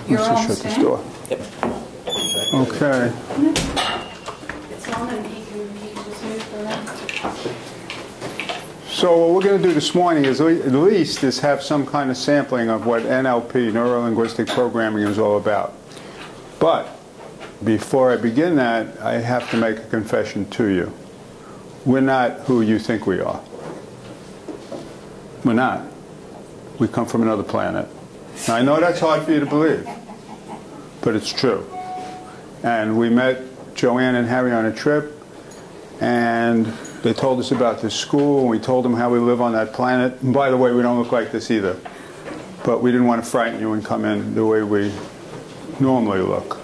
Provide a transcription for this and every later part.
You're Let's just shut this door. Yep. Okay. It's on and he just moved around. So what we're going to do this morning is at least have some kind of sampling of what NLP, Neuro-Linguistic Programming, is all about. But before I begin that, I have to make a confession to you. We're not who you think we are. We're not. We come from another planet. Now, I know that's hard for you to believe, but it's true. And we met Joanne and Harry on a trip, and they told us about this school, and we told them how we live on that planet. And by the way, we don't look like this either. But we didn't want to frighten you and come in the way we normally look.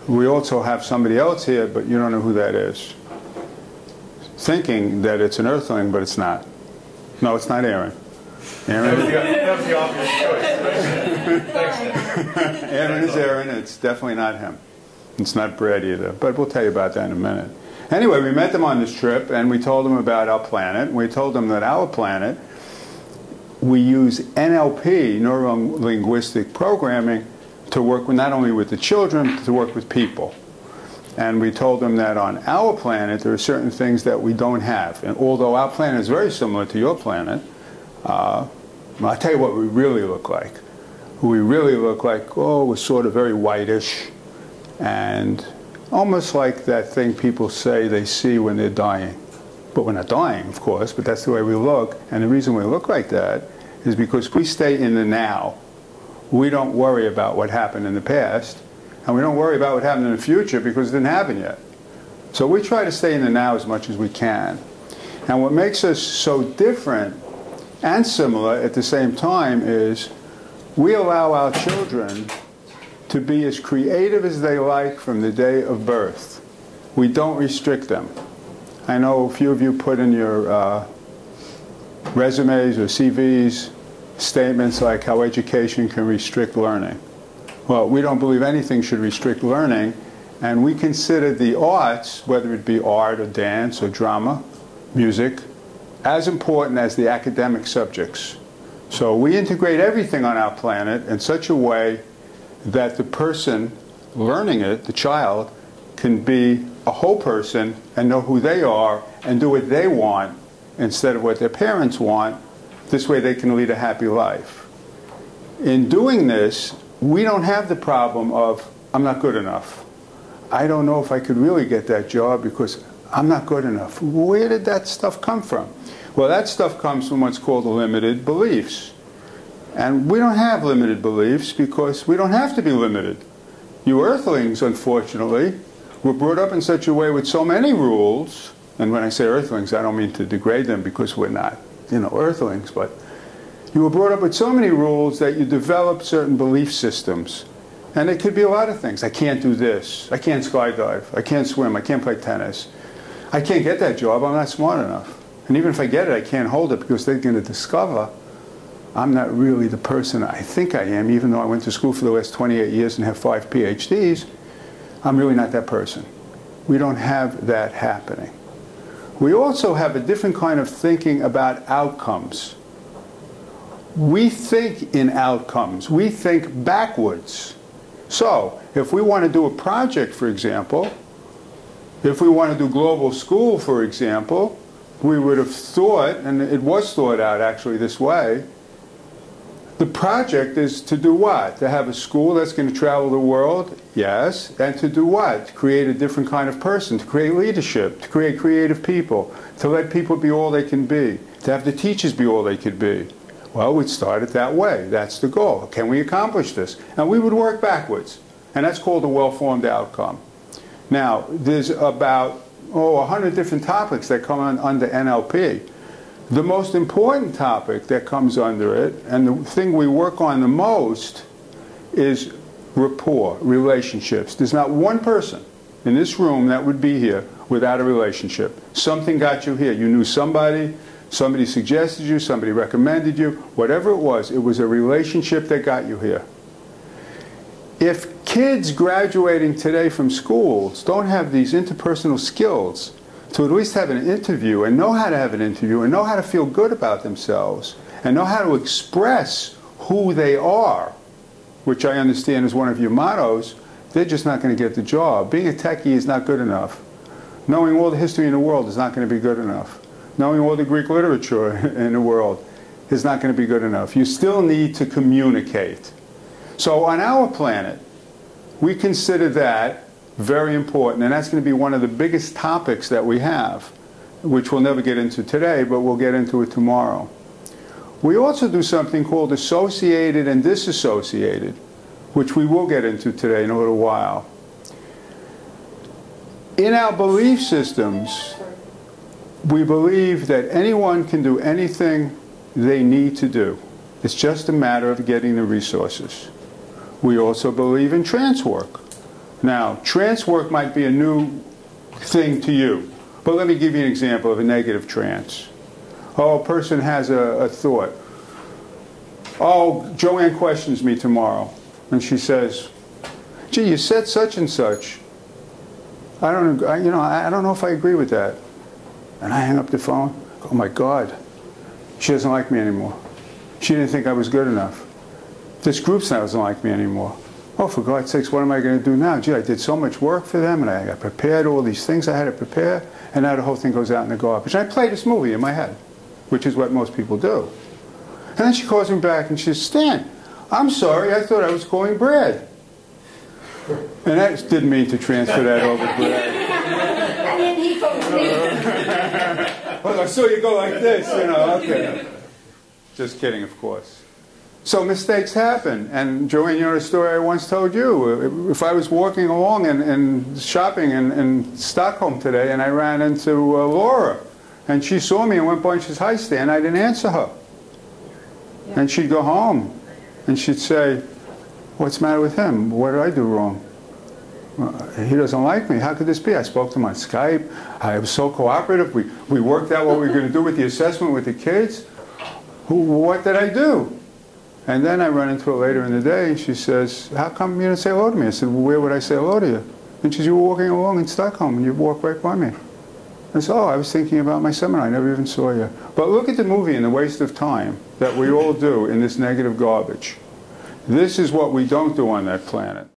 We also have somebody else here, but you don't know who that is. Thinking that it's an Earthling, but it's not. No, it's not Aaron. Aaron, That was the obvious choice. Thanks, Dan. Aaron is Aaron. It's definitely not him. It's not Brad either. But we'll tell you about that in a minute. Anyway, we met them on this trip, and we told them about our planet. We told them that our planet, we use NLP, Neuro-Linguistic Programming, to work with, not only with the children, but to work with people. And we told them that on our planet, there are certain things that we don't have. And although our planet is very similar to your planet, I'll tell you what we really look like. We really look like, we're sort of very whitish, and almost like that thing people say they see when they're dying. But we're not dying, of course, but that's the way we look. And the reason we look like that is because we stay in the now. We don't worry about what happened in the past, and we don't worry about what happened in the future because it didn't happen yet. So we try to stay in the now as much as we can. And what makes us so different and similar at the same time is we allow our children to be as creative as they like from the day of birth. We don't restrict them. I know a few of you put in your resumes or CVs statements like how education can restrict learning. Well, we don't believe anything should restrict learning, and we consider the arts, whether it be art or dance or drama, music, as important as the academic subjects. So we integrate everything on our planet in such a way that the person learning it, the child, can be a whole person and know who they are and do what they want instead of what their parents want. This way they can lead a happy life. In doing this, we don't have the problem of, I'm not good enough. I don't know if I could really get that job because I'm not good enough. Where did that stuff come from? Well, that stuff comes from what's called limited beliefs. And we don't have limited beliefs because we don't have to be limited. You Earthlings, unfortunately, were brought up in such a way with so many rules, and when I say Earthlings, I don't mean to degrade them because we're not, Earthlings, but you were brought up with so many rules that you develop certain belief systems. And it could be a lot of things. I can't do this. I can't skydive. I can't swim. I can't play tennis. I can't get that job. I'm not smart enough. And even if I get it, I can't hold it because they're going to discover I'm not really the person I think I am, even though I went to school for the last 28 years and have 5 PhDs. I'm really not that person. We don't have that happening. We also have a different kind of thinking about outcomes. We think in outcomes. We think backwards. So, if we want to do a project, for example, if we want to do global school, for example, we would have thought, and it was thought out actually this way, the project is to do what? To have a school that's going to travel the world? Yes. And to do what? To create a different kind of person, to create leadership, to create creative people, to let people be all they can be, to have the teachers be all they could be. Well, we'd start it that way. That's the goal. Can we accomplish this? And we would work backwards. And that's called a well-formed outcome. Now, there's about 100 different topics that come under NLP. The most important topic that comes under it, and the thing we work on the most, is rapport, relationships. There's not one person in this room that would be here without a relationship. Something got you here. You knew somebody, somebody suggested you, somebody recommended you, whatever it was a relationship that got you here. If kids graduating today from schools don't have these interpersonal skills to at least have an interview and know how to have an interview and know how to feel good about themselves and know how to express who they are, which I understand is one of your mottos, they're just not going to get the job. Being a techie is not good enough. Knowing all the history in the world is not going to be good enough. Knowing all the Greek literature in the world is not going to be good enough. You still need to communicate. So on our planet, we consider that very important, and that's going to be one of the biggest topics that we have, which we'll never get into today, but we'll get into it tomorrow. We also do something called associated and disassociated, which we will get into today in a little while. In our belief systems, we believe that anyone can do anything they need to do. It's just a matter of getting the resources. We also believe in trance work. Now, trance work might be a new thing to you, but let me give you an example of a negative trance. Oh, a person has a thought. Oh, Joanne questions me tomorrow, and she says, gee, you said such and such. I don't know if I agree with that. And I hang up the phone. Oh my God, she doesn't like me anymore. She didn't think I was good enough. This group doesn't like me anymore. Oh, for God's sakes, what am I going to do now? Gee, I did so much work for them, and I prepared all these things I had to prepare, and now the whole thing goes out in the garbage. And I play this movie in my head, which is what most people do. And then she calls me back, and she says, Stan, I'm sorry, I thought I was calling Brad. And I didn't mean to transfer that over to Brad. And then he phones me. Well, I saw you go like this, you know, okay. Just kidding, of course. So mistakes happen, and Joanne, you know the story I once told you. If I was walking along and shopping in Stockholm today, and I ran into Laura, and she saw me and went by and she says, hi Stan, I didn't answer her. Yeah. And she'd go home, and she'd say, what's the matter with him? What did I do wrong? He doesn't like me. How could this be? I spoke to him on Skype. I was so cooperative. We worked out what we were going to do with the assessment with the kids. What did I do? And then I run into her later in the day, and she says, how come you didn't say hello to me? I said, well, where would I say hello to you? And she said, you were walking along in Stockholm, and you walked right by me. I said, oh, I was thinking about my seminar. I never even saw you. But look at the movie and the waste of time that we all do in this negative garbage. This is what we don't do on that planet.